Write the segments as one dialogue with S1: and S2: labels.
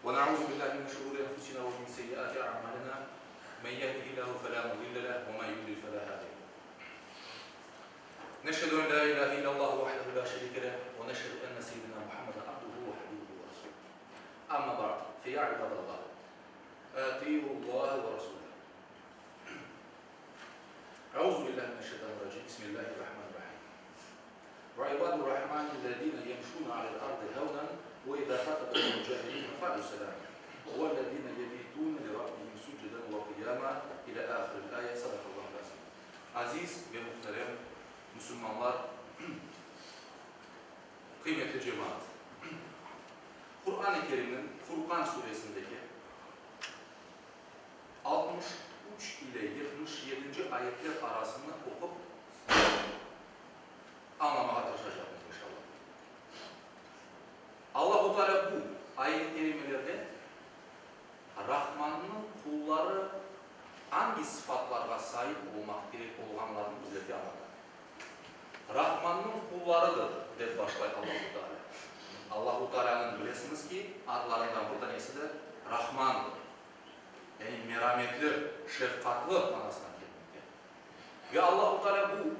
S1: ونعوذ بالله من شرور أنفسنا ومن سيئات أعمالنا من يهده الله فلا مضل له ومن يضلل فلا هادي له نشهد أن لا إله إلا الله وحده لا شريك له ونشهد أن سيدنا محمدا عبده وحبيبه ورسوله أما بعد فيا عباد الله أطيعوا الله ورسوله أعوذ بالله من الشيطان الرجيم بسم الله الرحمن الرحيم وعباد الرحمن الذين يمشون على الأرض هونا وإذا خاطبهم الجاهلون قالوا سلاما والذين يبيتون لربهم سجدا وقياما إلى آخر الآية صدق الله العظيم. Aziz ve muhterem Müslümanlar, kıymetli cemaat, Kur'an-ı Kerim'in Furkan suresindeki 63 ile 77. ayetler arasında okup anlamaya çalışacağız inşallah. Allah-u Teala bu ayet-i kerimelerde Rahman'ın kulları hangi sıfatlarga sahip olmak gerek olanlarını bizlerge anlatır. Rahman'ın kullarıdır dedi başlayı Allah-u Teala. Allah-u Teala'nın bilesiniz ki adlarından burada nesidir? Rahman'dır. Yani merhametli, şefkatli manasına gelmekte. Ve Allah-u Teala bu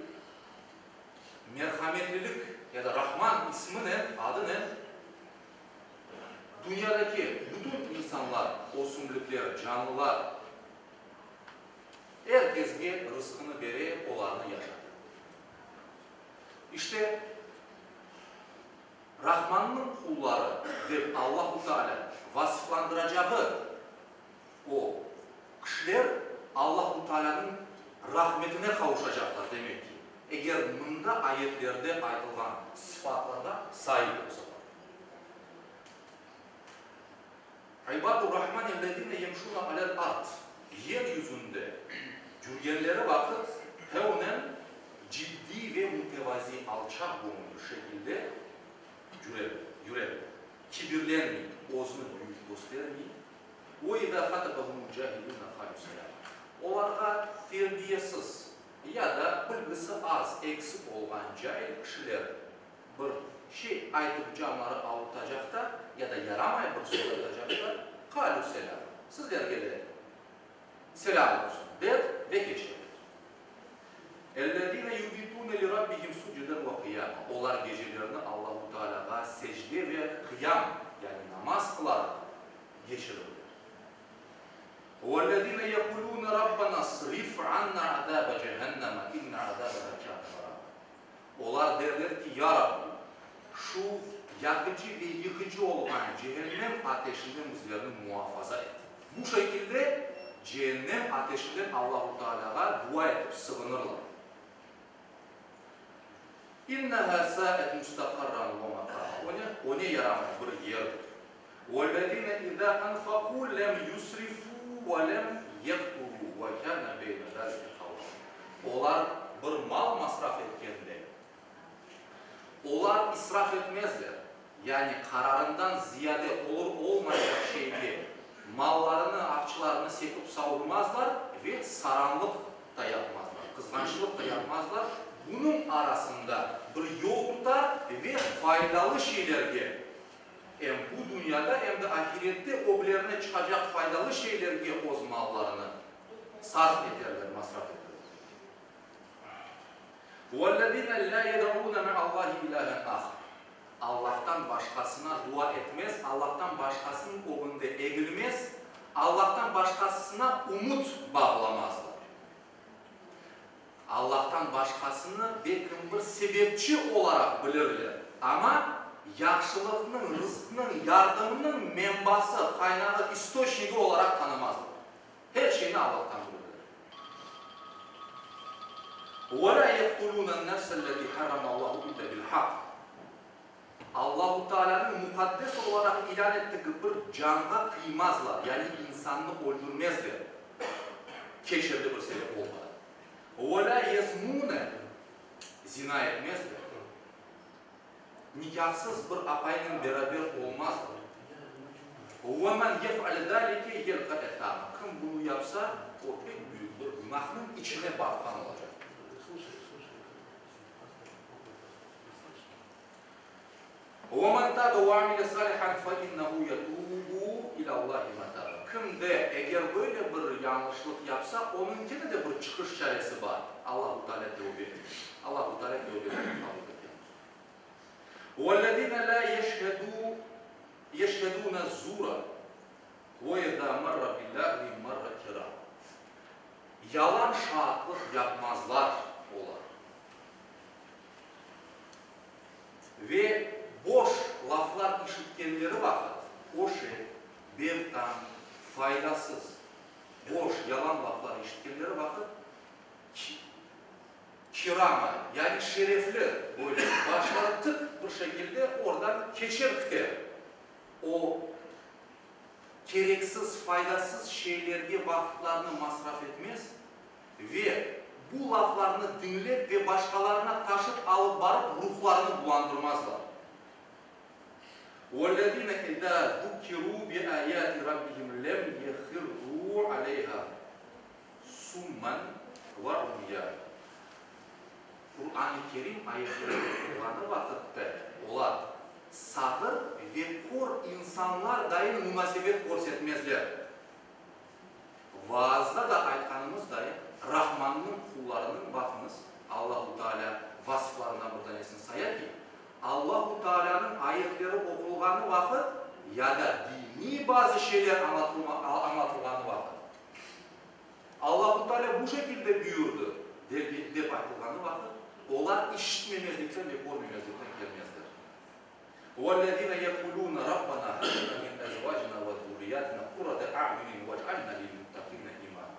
S1: merhametlilik ya da Rahman ismi ne? Adı ne? Dünyadaki bütün insanlar, osumluklar, canlılar herkesge rızkını verip olanı yaşadı. İşte Rahman'ın kulları deyip Allah-u Teala vasıflandıracağı o kişiler Allah-u Teala'nın rahmetine kavuşacaklar demek ki. Eğer bunda ayetlerde aytılan sıfatlara sahip olsa. İbadur Rahman ellezine yemşuna alel ard. Yeryüzünde yürüyenlere vakit hevnen ciddi ve mütevazi alçak bulunur şekilde yürer. Kibirlenmeyin, ozunu büyük göstermeyin. O idâ hatabahumul cahilûne kâlû selâma. Onlara terbiyesiz ya da bilgisi az, eksik olan cahil kişiler bir şey aytıp canları avutacak da ya da yaramay bir söyletecekler. Kâlû selâma. Sizlerge de selam olsun der ve geçer. اَلَّذ۪ينَ يُبِتُونَ لِرَبِّهِمْ سُجُدًا وَقِيَامًا. Onlar gecelerini Allah-u Teala'ya secde ve kıyam yani namaz kılarak geçirirler. وَالَّذ۪ينَ يَقُولُونَ رَبَّنَا صْرِفْ عَنَّا عَذَابَ جَهَنَّمَ اِنَّ عَذَابَهَا كَانَ غَرَامًا. Onlar derler ki ya Rabbi şu yakıcı ve yıkıcı olan cehennem ateşinden bizlerini muhafaza et. Bu şekilde cehennem ateşinden Allah-u Teala'ya dua edip sığınırlar. İnneha sa'et müstakarran ve makara. O ne yaramaz bir yerdir. وَالَّذِينَ اِذَا أَنْفَقُوا لَمْ يُسْرِفُوا وَلَمْ يَقْتُرُوا وَكَانَ بَيْنَ ذَلِكَ قَوْمًا. Onlar bir mal masraf etkende. Onlar israf etmezler. Yani kararından ziyade olur olmayacak şeyde mallarını, akçılarını sepip savurmazlar ve saranlık da yapmazlar. Kızgançlık da yapmazlar. Bunun arasında bir yol tutar ve faydalı şeylerge hem bu dünyada hem de ahirette oblerine çıkacak faydalı şeylerge o mallarını sarf ederler, masraf ederler. وَالَّذِينَ لَا يَدَعُونَ مَعَ اللّٰهِ إِلَٰهًا آخَرَ. Allah'tan başkasına dua etmez, Allah'tan başkasının önünde eğilmez, Allah'tan başkasına umut bağlamazlar. Allah'tan başkasını bir sebepçi olarak bilirler. Ama yaxşılığının, rızkının, yardımının menbası, kaynağı, istoşniki olarak tanımazlar. Her şeyini Allah'tan bilirler. وَلَا يَقْتُلُونَ النَّفْسَ الَّذِي حَرَمَ اللّٰهُ إِلَّا بِالْحَقِّ. Allah-u Teala'nın mukaddes olarak ilan ettiği bir canına kıymazlar. Yani insanını öldürmezler. Keşfede bir sebep olmadan. وَلَا يَزْمُونَ. Zina etmezler. Nikahsız bir apayla beraber olmazlar. وَمَنْ يَفْعَلْ ذَٰلِكَ يَلْقَ اَتَّامًا. Kim bunu yapsa o pek büyük bir günahın içine batkan olacak. وَمَنْ تَابَ وَعَمِلَ صَالِحًا فَإِنَّهُ يَتُوبُ ilallahi matâb. Kimde eğer böyle bir yanlışlık yapsa, onunkine de bir çıkış çaresi var. Allah-u Teala tövbe. Allah-u Teala tövbe kabul ediyor. وَالَّذِينَ لَا يَشْهَدُونَ الزُّورَ وَاِذَا مَرَّ بِاللّٰهِ مَرَّ كِرَامٍ. Yalan şahitlik yapmazlar onlar. Ve boş laflar işitkenleri vakit o şey bevtan, faydasız, boş, yalan laflar işitkenleri vakit kirama, yani şerefli böyle başları tık bir şekilde oradan geçer. O gereksiz, faydasız şeylerge vakitlerini masraf etmez ve bu laflarını dinleyip ve başkalarına taşıp alıp barıp ruhlarını bulandırmazlar. وَالَّذِينَ اِذَا ذُكِّرُوا بِآيَاتِ رَبِّهِمْ لَمْ يَخِرُّوا عَلَيْهَا سُمًّا وَعُمْيًا. Kur'an-ı Kerim ayetleri okuduğu vakitte onlar sabır ve kor insanlar daim münasebet göstermezler. Vaazda da aytkanımız daim Rahman'ın kullarının bakınız Allah-u Teala vasıflarından buradan esin sayar ki Allah-u Teala'nın ayetleri okulganı vakit ya da dini bazı şeyler anlatılganı vakit Allah-u Teala bu şekilde buyurdu deyip aytılganı vakit onlar işitmemezlikten ve görmemezlikten gelmezler. وَالَّذِينَ يَقُولُونَ رَبَّنَا هَبْ لَنَا مِنْ أَزْوَاجِنَا وَذُرِّيَّاتِنَا قُرَّةَ أَعْيُنٍ وَاجْعَلْنَا لِلْمُتَّقِينَ إِمَامًا.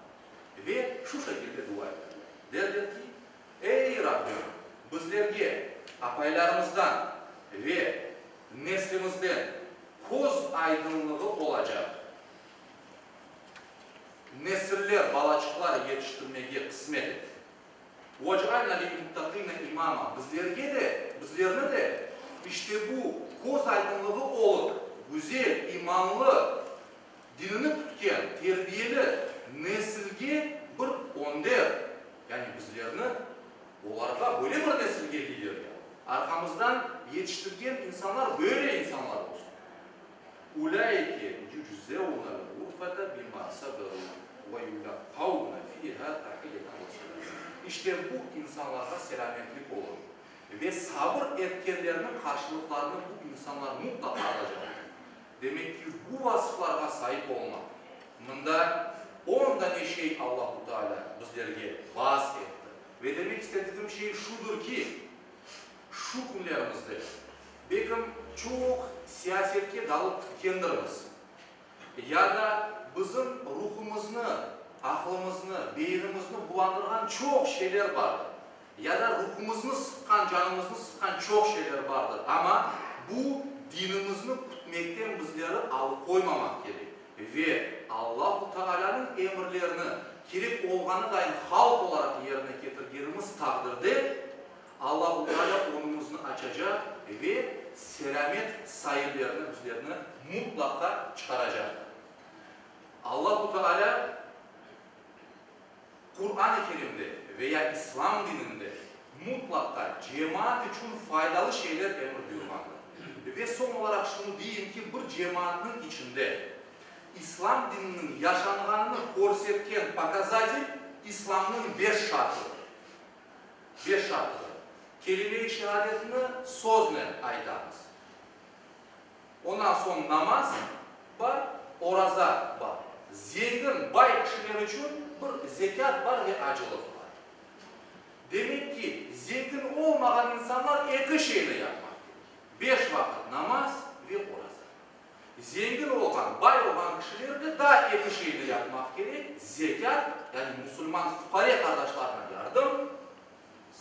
S1: Ve şu şekilde dua eder. Derler ki, ey Rabbim, bizlerge apaylarımızdan ve neslimizden koz aydınlığı olacak nesiller, balacıklar yetiştirmeye kısmet et. وَاجْعَلْنَا لِلْمُتَّقِينَ إِمَامًا. Bizlerine de işte bu koz aydınlığı olup, güzel, imanlı, dinini tutken, terbiyeli nesilge bir önder. Yani bizlerini onlarga böyle bir nesilge geliyor. Arkamızdan yetiştirgen insanlar böyle insanlar olsun. اُولَٰئِكَ يُجْزَوْنَ الْغُرْفَةَ بِمَا صَبَرُوا وَيُلَقَّوْنَ فِيهَا تَحِيَّةً وَسَلَامًا. İşte bu insanlara selametlik olur. Ve sabır etkenlerinin karşılıklarını bu insanlar mutlaka alacak. Demek ki bu vasıflara sahip olmak. Bunda 10 tane şey Allah-u Teala bizlerge vaaz etti. Ve demek istediğim şey şudur ki, şu günlerimizde bekim çok siyasetke dalıp tükendirimiz. Ya da bizim ruhumuzni, aklımızını, beynimizni bulandırgan çok şeyler vardır. Ya da ruhumuzni sıkkan, canımızını sıkkan çok şeyler vardır. Ama bu dinimizni tutmaktan bizleri alıkoymamak gerek. Ve Allah-u Teala'nın emirlerini gerek olganı daim halk olarak yerine getirgeniz takdirde Allah-u Teala onumuzni açacak ve selamet sayılarını bizlerini mutlaka çıkaracak. Allah-u Teala Kur'an-ı Kerim'de veya İslam dininde mutlaka cemaat için faydalı şeyler emir buyurmaktadır. Ve son olarak şunu diyeyim ki bir cemaatin içinde İslam dininin yaşanganını görsetken показатель İslam'ın 5 şartıdır. 5 şartıdır. Kelime-i şehadetini sözle aytamiz. Ondan sonra namaz var, oraza var. Zengin, bay kişiler için bir zekat var ve acılık var. Demek ki zengin olmayan insanlar iki şeyle yapmak. 5 vakit namaz ve oraza. Zengin olan, bay olan kişiler de daha iki şeyle yapmak gerek. Zekat, yani Müslüman fukara kardeşlerine yardım,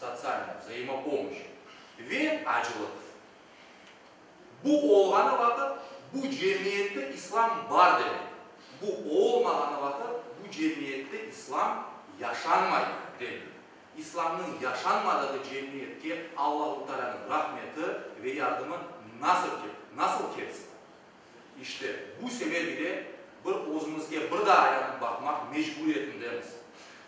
S1: sosyal взаимопомощь ve acılık. Bu olganı vakit bu cemiyette İslam var demek. Bu olmaganı vakit bu cemiyette İslam yaşanmayı demek. İslam'ın yaşanmadığı cemiyetke Allah-u Teala'nın rahmeti ve yardımı nasıl kelsin? İşte bu sebebiyle bir özümüzge bir daha aylanıp bakmak mecburiyetindemiz.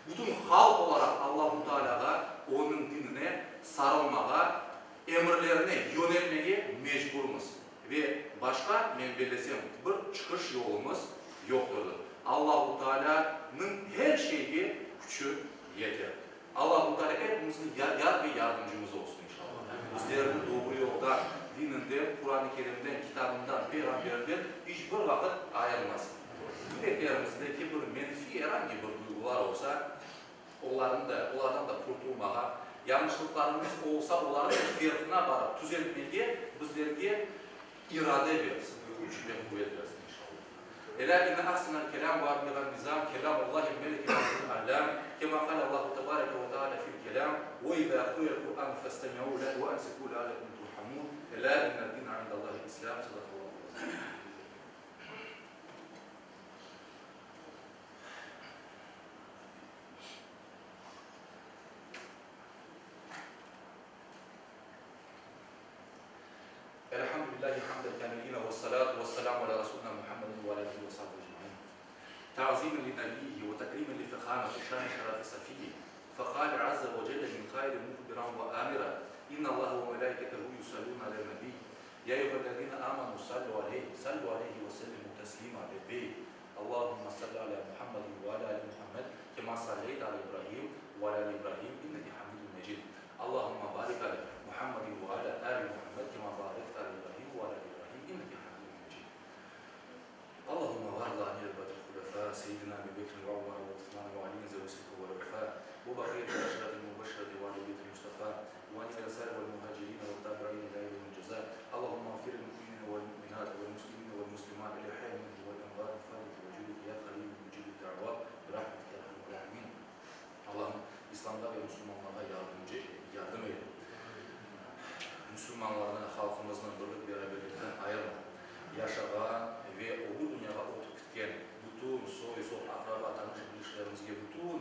S1: Bütün halk olarak Allah-u Teala'ga, onun dinine sarılmağa, emirlerine yönelmeye mecburumuz. Ve başka menbelesem bir çıkış yolumuz yoktur. Allah-u Teala'nın her şeyi gücü yeter. Allah-u Teala hepimizin yar ve yardımcımız olsun inşallah. Bizlerin doğru yoldan, dininden, Kur'an-ı Kerim'den, kitabından, peygamberden hiçbir vakit ayrılmasın. Yüreklerimizdeki bir menfi herhangi bir duygular olsa, onlardan da kurtulmağa, yanlışlıklarımız olsa onların fiyatına varıp düzeltmeye bizlerge irade versin, güç ve kuvvet versin inşallah. Ela inne ahsenel kelam ve abligan nizam kelamullahil meleki alem kema kâle Allahu tebareke ve teâlâ fil kelam ve izâ kuriyel Kur'an festemi'û lehu ve ansikû le'alekum turhamûn ela inned dîne indallâhil islam sadakallahu aleyhi. Elhamdülillahi hamdel kâmilîne ve salâtu ve selâmu ala Resulina Muhammedin ve alâlihi ve sahbihi ecmaîn. Ta'zimen li nebiyyihi ve tekrimen li fekhameti şâni şerâfi safiyyi. Fekâle azze ve celle min khâirin muhbiran ve âmira. İnna Allahe ve melâiketehu yusallûne alel nebiyy. Ya eyyühellezîne âmenû sallu aleyhi ve sellimu teslîmâ bebeğ. Allahümme salli ala Muhammedin ve ala ali Muhammed kema salleyte ala İbrahim ve ala ali İbrahim inneke hamidun mecid. Allahümme barik ala Muhammedin ve ala ali Muhammed kema barekte ala İbrahim ve ala ali İbrahim inneke hamidun mecid. Allahümme varda anil bedr hulefâ seyyidina Ebu Bekr ve Ömer ve Osman ve Ali zevsike ve rüfâ ve bakiyet eşrâtil mübeşşerati ve ali beytil Mustafa ve anil esâr ve muhacirin ve tabi'in ila yevmil cezâ. Allahümme affiril mu'minine ve mu'minat ve muslimine ve muslimat ile hayminhi ve envâr fâlit ve cülük ya kalim ve cülük da'vat ve rahmet ya rahmet rahmin. Allah'ım İslam'da ve Müslümanlara yardım eyle. Müslümanların, halkımızın birlik beraberlikten ayırma. Yaşayan ve o dünyaya oturup gitken bütün soy, akraba, tanış ilişkilerimizde bütün